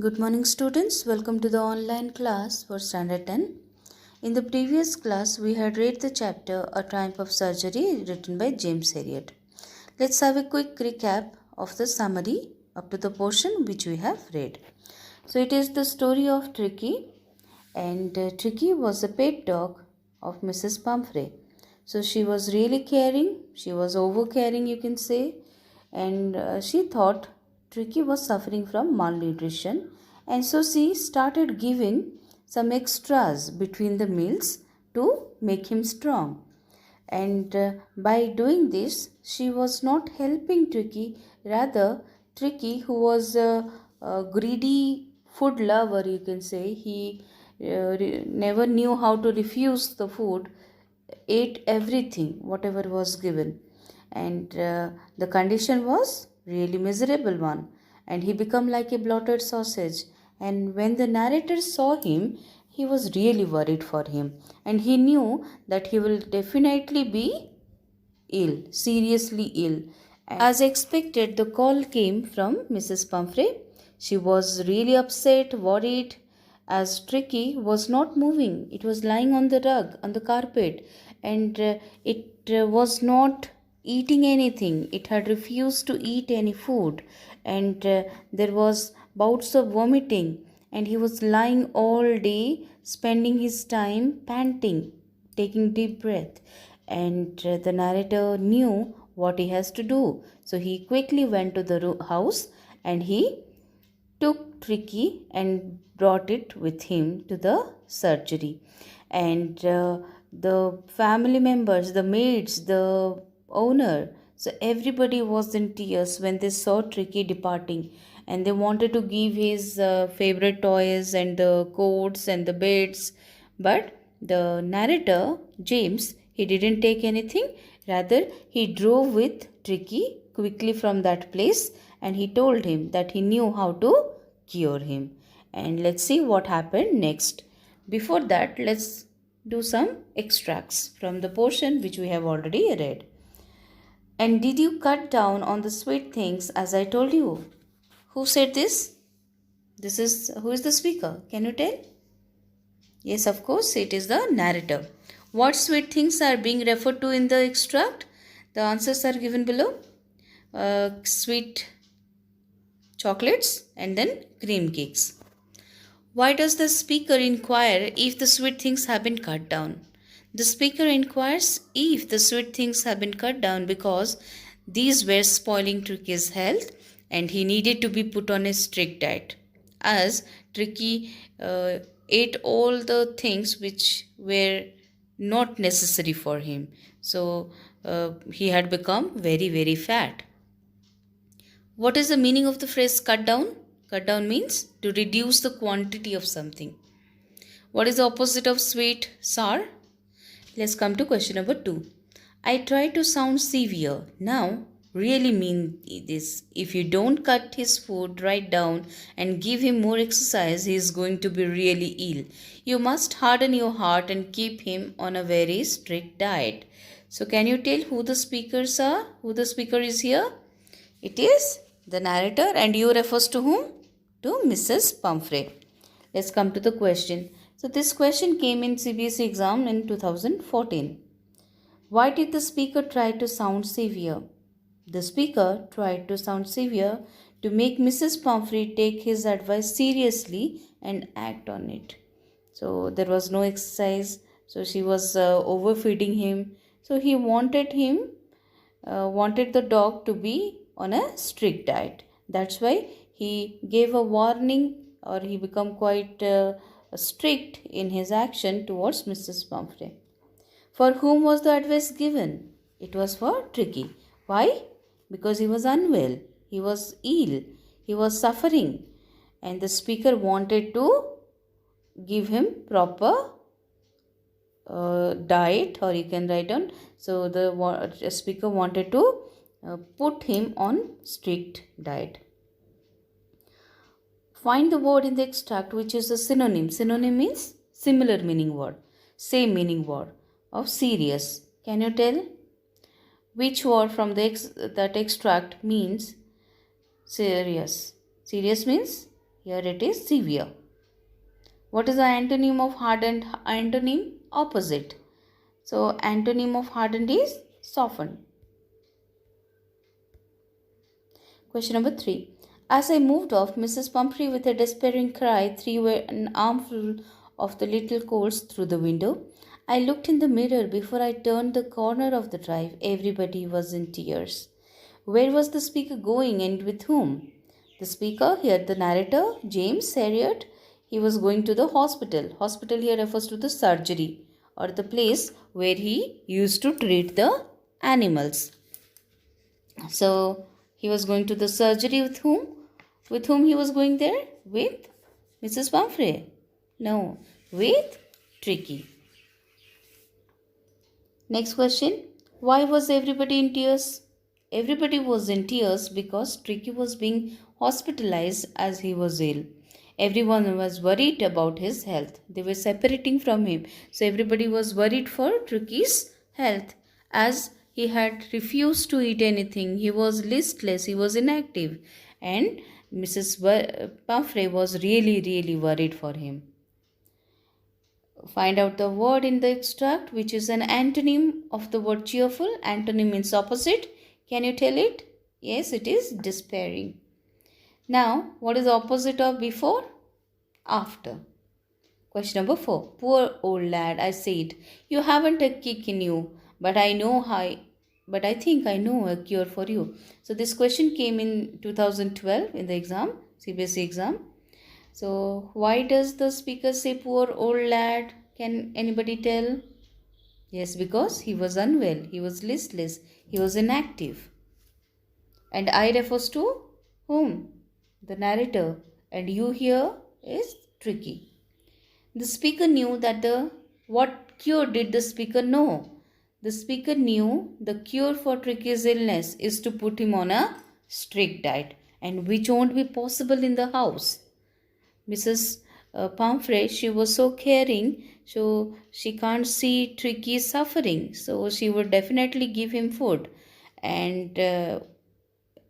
Good morning, students. Welcome to the online class for Standard 10. In the previous class, we had read the chapter A Triumph of Surgery written by James Herriot. Let's have a quick recap of the summary up to the portion which we have read. So, it is the story of Tricky, and Tricky was a pet dog of Mrs. Pumphrey. So, she was really caring, she was over caring, you can say, and she thought Tricky was suffering from malnutrition, and so she started giving some extras between the meals to make him strong. And by doing this, she was not helping Tricky, rather, Tricky, who was a greedy food lover, you can say, he never knew how to refuse the food, ate everything, whatever was given, and the condition was really miserable one, and he became like a bloated sausage. And when the narrator saw him, he was really worried for him, and he knew that he will definitely be ill, seriously ill. As expected, the call came from Mrs. Pumphrey. She was really upset, worried, as Tricky was not moving. It was lying on the rug, on the carpet, and it was not eating anything. It had refused to eat any food, and there was bouts of vomiting, and he was lying all day, spending his time panting, taking deep breath. And the narrator knew what he has to do. So he quickly went to the house, and he took Tricky and brought it with him to the surgery. And the family members, the maids, the owner, so everybody was in tears when they saw Tricky departing, and they wanted to give his favorite toys and the coats and the beds. But the narrator, James, he didn't take anything. Rather, he drove with Tricky quickly from that place, and he told him that he knew how to cure him. And let's see what happened next. Before that, let's do some extracts from the portion which we have already read. And did you cut down on the sweet things as I told you? Who said this? This is who is the speaker? Can you tell? Yes, of course, it is the narrator. What sweet things are being referred to in the extract? The answers are given below. Sweet chocolates and then cream cakes. Why does the speaker inquire if the sweet things have been cut down? The speaker inquires if the sweet things have been cut down because these were spoiling Tricky's health and he needed to be put on a strict diet. As Tricky ate all the things which were not necessary for him. So he had become very, very fat. What is the meaning of the phrase cut down? Cut down means to reduce the quantity of something. What is the opposite of sweet? Sour. Let's come to question number 2. I try to sound severe. Now, really mean this. If you don't cut his food right down and give him more exercise, he is going to be really ill. You must harden your heart and keep him on a very strict diet. So, can you tell who the speakers are? Who the speaker is here? It is the narrator, and you refers to whom? To Mrs. Pumphrey. Let's come to the question. So this question came in CBSE exam in 2014. Why did the speaker try to sound severe? The speaker tried to sound severe to make Mrs. Pumphrey take his advice seriously and act on it. So there was no exercise, so she was overfeeding him. So he wanted the dog to be on a strict diet. That's why he gave a warning, or he became quite strict in his action towards Mrs. Pumphrey. For whom was the advice given? It was for Tricky. Why? Because he was unwell, he was ill, he was suffering, and the speaker wanted to give him proper diet, or you can write down. So the speaker wanted to put him on strict diet. Find the word in the extract which is a synonym. Synonym means similar meaning word, same meaning word of serious. Can you tell which word from that extract means serious? Serious means Here it is severe. What is the antonym of hardened? Antonym opposite. So antonym of hardened is softened. Question number 3. As I moved off, Mrs. Pumphrey with a despairing cry threw an armful of the little coals through the window. I looked in the mirror before I turned the corner of the drive. Everybody was in tears. Where was the speaker going and with whom? The speaker, here the narrator, James Herriot, he was going to the hospital. Hospital here refers to the surgery or the place where he used to treat the animals. So he was going to the surgery with whom? With whom he was going there? With Mrs. Pumphrey. No, with Tricky. Next question. Why was everybody in tears? Everybody was in tears because Tricky was being hospitalized as he was ill. Everyone was worried about his health. They were separating from him. So everybody was worried for Tricky's health as he had refused to eat anything. He was listless. He was inactive. And Mrs. Pumphrey was really worried for him. Find out the word in the extract which is an antonym of the word cheerful. Antonym means opposite. Can you tell it? Yes, it is despairing. Now, what is the opposite of before? After. Question number 4. Poor old lad, I said, you haven't a kick in you, but I think I know a cure for you. So this question came in 2012 in the exam, CBSE exam. So why does the speaker say poor old lad? Can anybody tell? Yes, because he was unwell, he was listless, he was inactive. And I refers to whom? The narrator. And you here is Tricky. The speaker knew that what cure did the speaker know? The speaker knew the cure for Tricky's illness is to put him on a strict diet, and which won't be possible in the house. Mrs. Pumphrey, she was so caring, so she can't see Tricky suffering. So she would definitely give him food and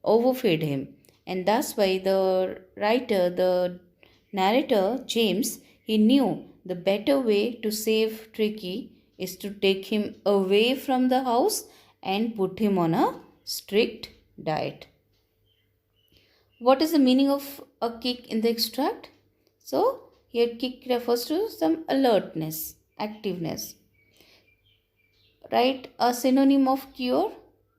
overfeed him. And that's why the writer, the narrator, James, he knew the better way to save Tricky is to take him away from the house and put him on a strict diet. What is the meaning of a kick in the extract? So, here kick refers to some alertness, activeness. Write a synonym of cure.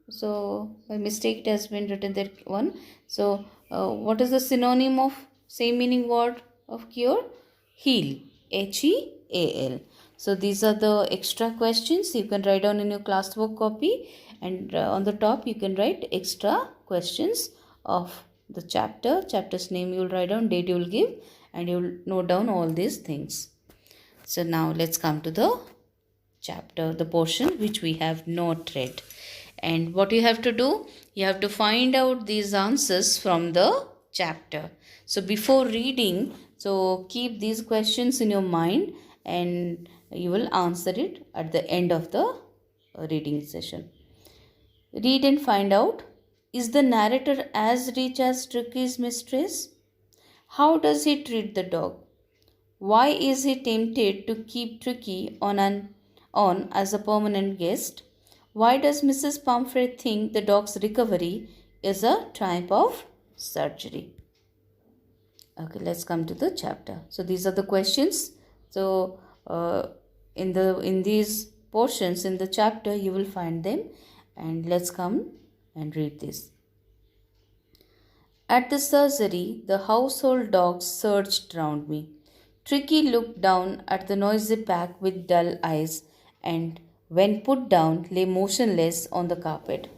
So, by mistake it has been written that one. So, what is the synonym of same meaning word of cure? Heal. Heal. So, these are the extra questions you can write down in your classwork copy, and on the top you can write extra questions of the chapter's name you will write down, date you will give, and you will note down all these things. So now let's come to the chapter, the portion which we have not read. And what you have to do, you have to find out these answers from the chapter. So before reading, so keep these questions in your mind and you will answer it at the end of the reading session. Read and find out. Is the narrator as rich as Tricky's mistress? How does he treat the dog? Why is he tempted to keep Tricky on as a permanent guest? Why does Mrs. Pumphrey think the dog's recovery is a triumph of surgery? Okay, let's come to the chapter. So these are the questions. So in these portions in the chapter you will find them, and let's come and read this. At the surgery, the household dogs surged round me. Tricky looked down at the noisy pack with dull eyes and, when put down, lay motionless on the carpet.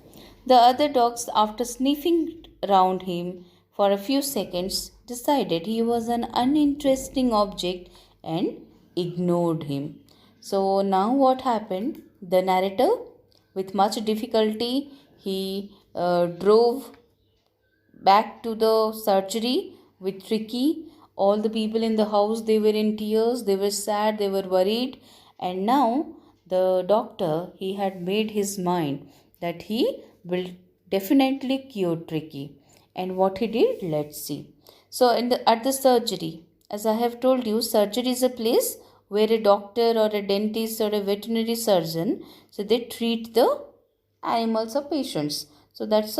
The other dogs, after sniffing round him for a few seconds, decided he was an uninteresting object and ignored him. So now what happened? The narrator, with much difficulty, he drove back to the surgery with Tricky. All the people in the house, they were in tears, they were sad, they were worried. And now the doctor, he had made his mind that he will definitely cure Tricky. And what he did, let's see. So at the surgery, as I have told you, surgery is a place where a doctor or a dentist or a veterinary surgeon, so they treat the animals or patients. So that's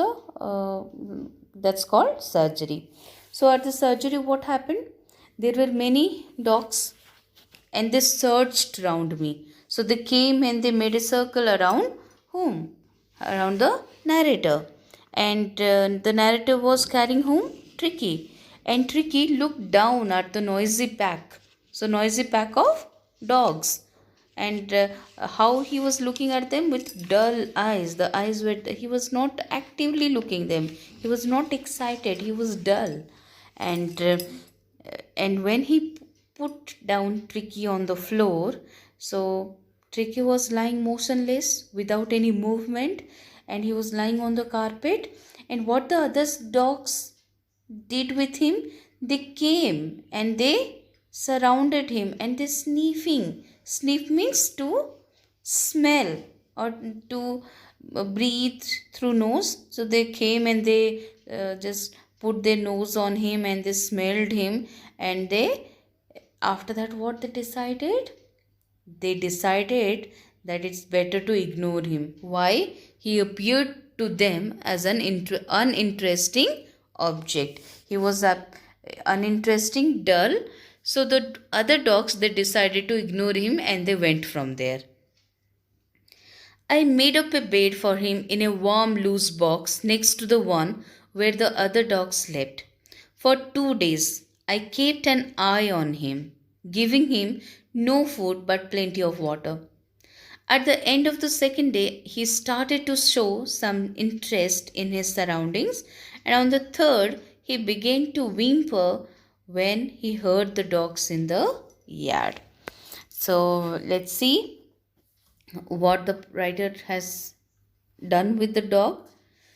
called surgery. So at the surgery, what happened? There were many dogs and they searched round me. So they came and they made a circle around whom? Around the narrator. And the narrator was carrying whom? Tricky. And Tricky looked down at the noisy pack. So, noisy pack of dogs. And how he was looking at them with dull eyes. The eyes were, he was not actively looking them. He was not excited. He was dull. And and when he put down Tricky on the floor, so Tricky was lying motionless without any movement, and he was lying on the carpet. And what the other dogs did with him, they came and they surrounded him and they sniffing. Sniff means to smell or to breathe through nose. So they came and they just put their nose on him and they smelled him. And they, after that, what they decided? They decided that it's better to ignore him. Why? He appeared to them as an uninteresting object. He was uninteresting, dull. So the other dogs, they decided to ignore him and they went from there. I made up a bed for him in a warm, loose box next to the one where the other dogs slept. For 2 days, I kept an eye on him, giving him no food but plenty of water. At the end of the second day, he started to show some interest in his surroundings, and on the third, he began to whimper when he heard the dogs in the yard. So, let's see what the writer has done with the dog.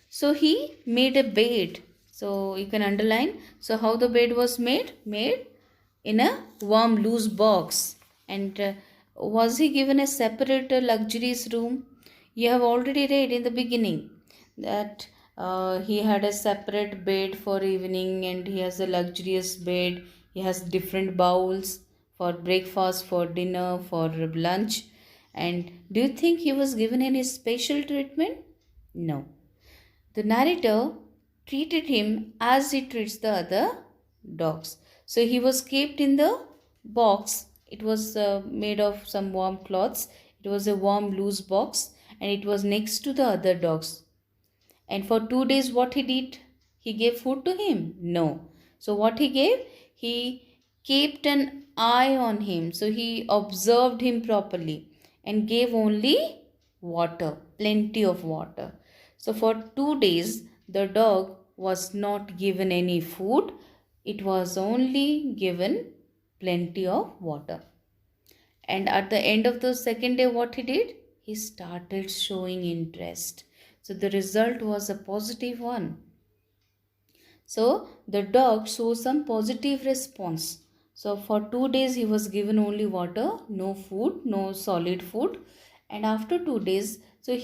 So he made a bed. So you can underline. So how the bed was made? Made in a warm loose box. And was he given a separate luxurious room? You have already read in the beginning that he had a separate bed for evening and he has a luxurious bed. He has different bowls for breakfast, for dinner, for lunch. And do you think he was given any special treatment? No. The narrator treated him as he treats the other dogs. So he was kept in the box. It was made of some warm cloths. It was a warm, loose box and it was next to the other dogs. And for 2 days, what he did? He gave food to him? No. So what he gave? He kept an eye on him. So he observed him properly and gave only water, plenty of water. So for 2 days, the dog was not given any food. It was only given plenty of water. And at the end of the second day, what he did? He started showing interest. So the result was a positive one. So the dog showed some positive response. So for 2 days he was given only water, no food, no solid food. And after 2 days, so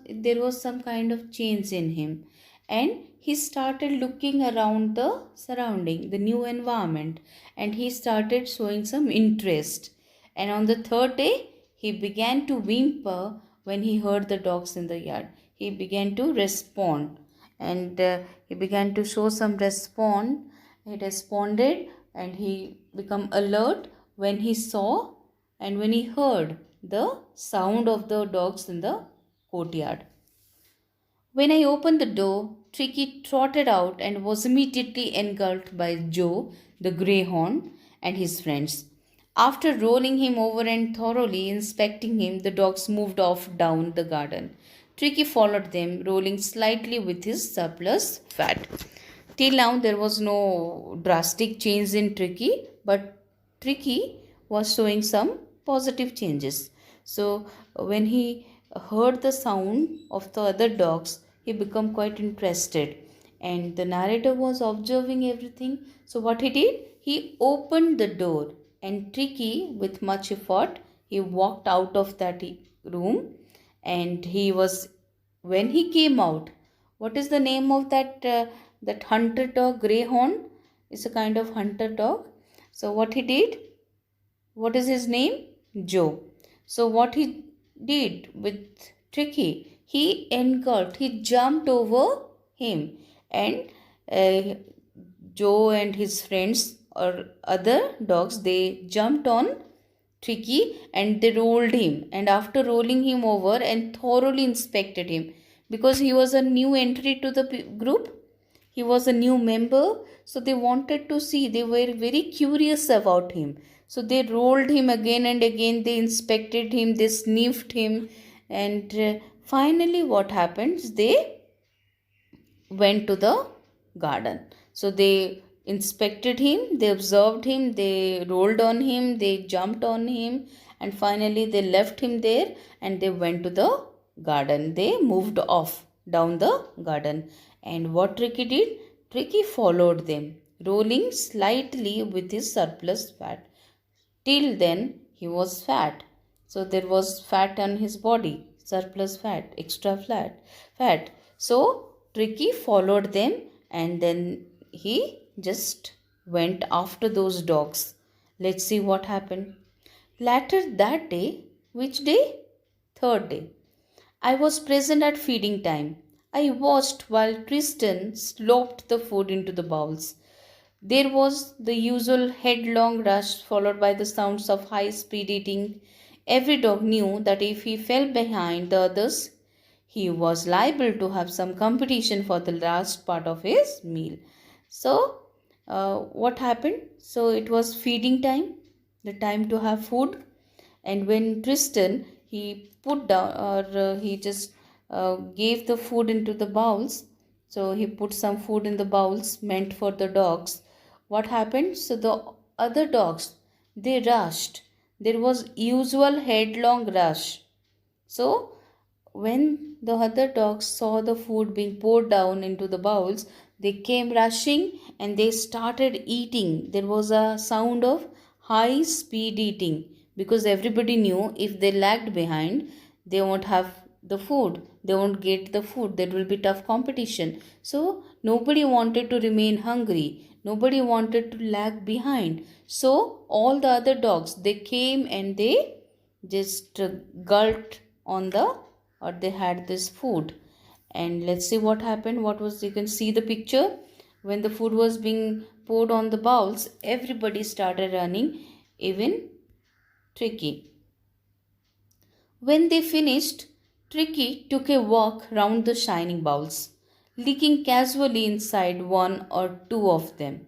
there was some kind of change in him. And he started looking around the surrounding, the new environment. And he started showing some interest. And on the third day, he began to whimper when he heard the dogs in the yard. He began to respond and he began to show some respond. He responded and he became alert when he saw and when he heard the sound of the dogs in the courtyard. When I opened the door, Tricky trotted out and was immediately engulfed by Joe, the greyhound, and his friends. After rolling him over and thoroughly inspecting him, the dogs moved off down the garden. Tricky followed them, rolling slightly with his surplus fat. Till now, there was no drastic change in Tricky, but Tricky was showing some positive changes. So, when he heard the sound of the other dogs, he became quite interested. And the narrator was observing everything. So, what he did? He opened the door, and Tricky, with much effort, he walked out of that room. And when he came out, what is the name of that hunter dog, greyhound? It's a kind of hunter dog. So what he did? What is his name? Joe. So what he did with Tricky? He engulfed, he jumped over him, and uh, Joe and his friends or other dogs, they jumped on Tricky and they rolled him. And after rolling him over and thoroughly inspected him, because he was a new entry to the group, he was a new member, so they wanted to see, they were very curious about him. So they rolled him again and again, they inspected him, they sniffed him, and finally, what happens? They went to the garden. So they inspected him, they observed him, they rolled on him, they jumped on him, and finally they left him there and they went to the garden. They moved off down the garden. And what Tricky did? Tricky followed them, rolling slightly with his surplus fat. Till then, he was fat. So there was fat on his body, surplus fat, extra fat. So Tricky followed them and then he just went after those dogs. Let's see what happened. Later that day, which day? Third day. I was present at feeding time. I watched while Tristan slopped the food into the bowls. There was the usual headlong rush followed by the sounds of high speed eating. Every dog knew that if he fell behind the others, he was liable to have some competition for the last part of his meal. So, what happened? So, it was feeding time, the time to have food. And when Tristan he put down or he just gave the food into the bowls, so he put some food in the bowls meant for the dogs. What happened? So the other dogs, they rushed. There was usual headlong rush. So when the other dogs saw the food being poured down into the bowls, they came rushing and they started eating. There was a sound of high speed eating because everybody knew if they lagged behind, they won't have the food. They won't get the food. There will be tough competition. So nobody wanted to remain hungry. Nobody wanted to lag behind. So all the other dogs, they came and they just gulped on the or they had this food. And let's see what happened. What was, you can see the picture. When the food was being poured on the bowls, everybody started running, even Tricky. When they finished, Tricky took a walk round the shining bowls, licking casually inside one or two of them.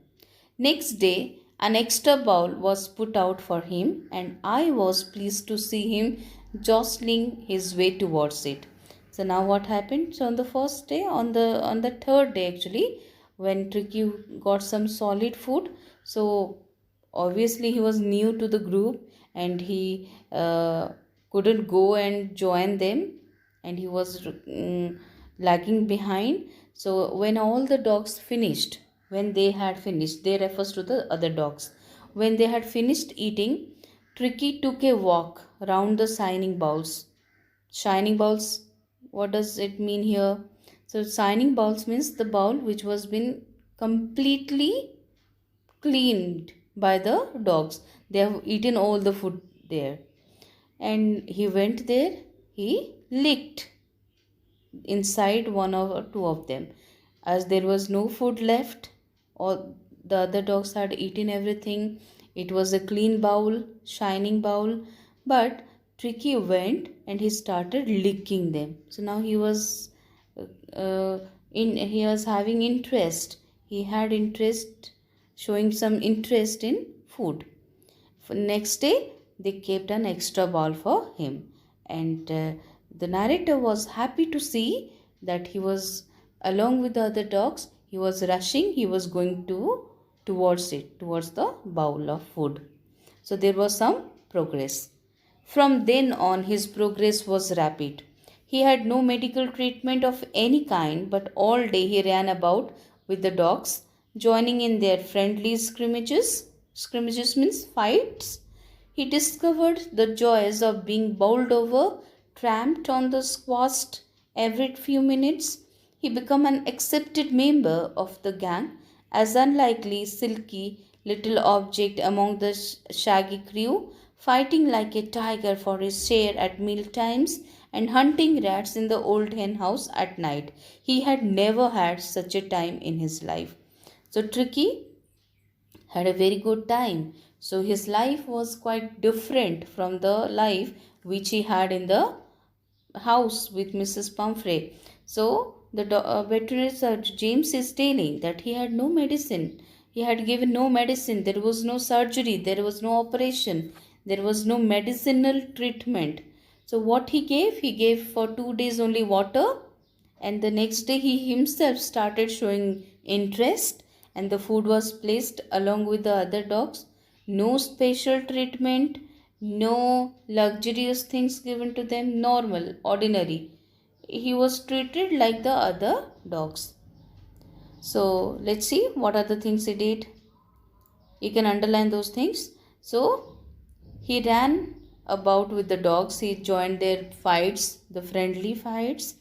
Next day, an extra bowl was put out for him, and I was pleased to see him jostling his way towards it. So now what happened? So on the first day, on the third day actually, when Tricky got some solid food, so obviously he was new to the group and he couldn't go and join them, and he was lagging behind. So when all the dogs finished, when they had finished, they refers to the other dogs, when they had finished eating, Tricky took a walk round the shining bowls. Shining bowls, what does it mean here? So shining bowls means the bowl which was been completely cleaned by the dogs. They have eaten all the food there. And he went there, he licked inside one or two of them. As there was no food left, all the other dogs had eaten everything. It was a clean bowl, shining bowl, but Tricky went and he started licking them. So now he was he was having interest. He had interest, showing some interest in food. For next day, they kept an extra bowl for him, and the narrator was happy to see that he was along with the other dogs. He was rushing. He was going towards it, towards the bowl of food. So there was some progress. From then on, his progress was rapid. He had no medical treatment of any kind, but all day he ran about with the dogs, joining in their friendly scrimmages. Scrimmages means fights. He discovered the joys of being bowled over, tramped on the squashed every few minutes. He became an accepted member of the gang as unlikely, silky little object among the shaggy crew, fighting like a tiger for his share at meal times and hunting rats in the old hen house at night. He had never had such a time in his life. So Tricky had a very good time. So his life was quite different from the life which he had in the house with Mrs. Pumphrey. So the veterinary surgeon James is telling that he had no medicine. He had given no medicine. There was no surgery. There was no operation. There was no medicinal treatment. So what he gave? He gave for 2 days only water, and the next day he himself started showing interest, and the food was placed along with the other dogs. No special treatment, no luxurious things given to them, normal, ordinary. He was treated like the other dogs. So let's see what are the things he did. You can underline those things. So he ran about with the dogs. He joined their fights, the friendly fights,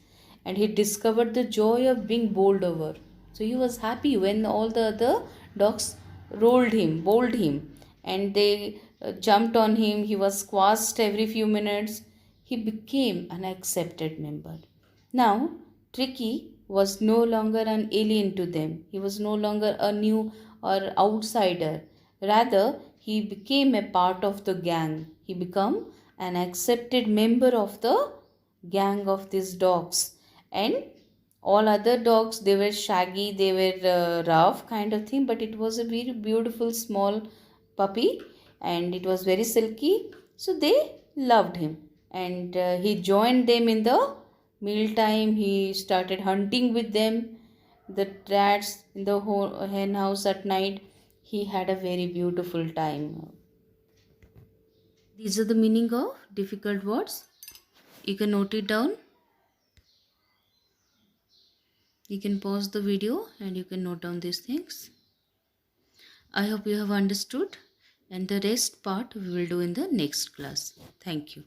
and he discovered the joy of being bowled over. So he was happy when all the other dogs bowled him, and they jumped on him. He was squashed every few minutes. He became an accepted member. Now, Tricky was no longer an alien to them. He was no longer a new or outsider. Rather, he became a part of the gang. He became an accepted member of the gang of these dogs. And all other dogs, they were shaggy, they were rough kind of thing, but it was a very beautiful small puppy, and it was very silky. So they loved him, and he joined them in the mealtime. He started hunting with them, the rats in the hen house at night. He had a very beautiful time. These are the meaning of difficult words. You can note it down. You can pause the video and you can note down these things. I hope you have understood, and the rest part we will do in the next class. Thank you.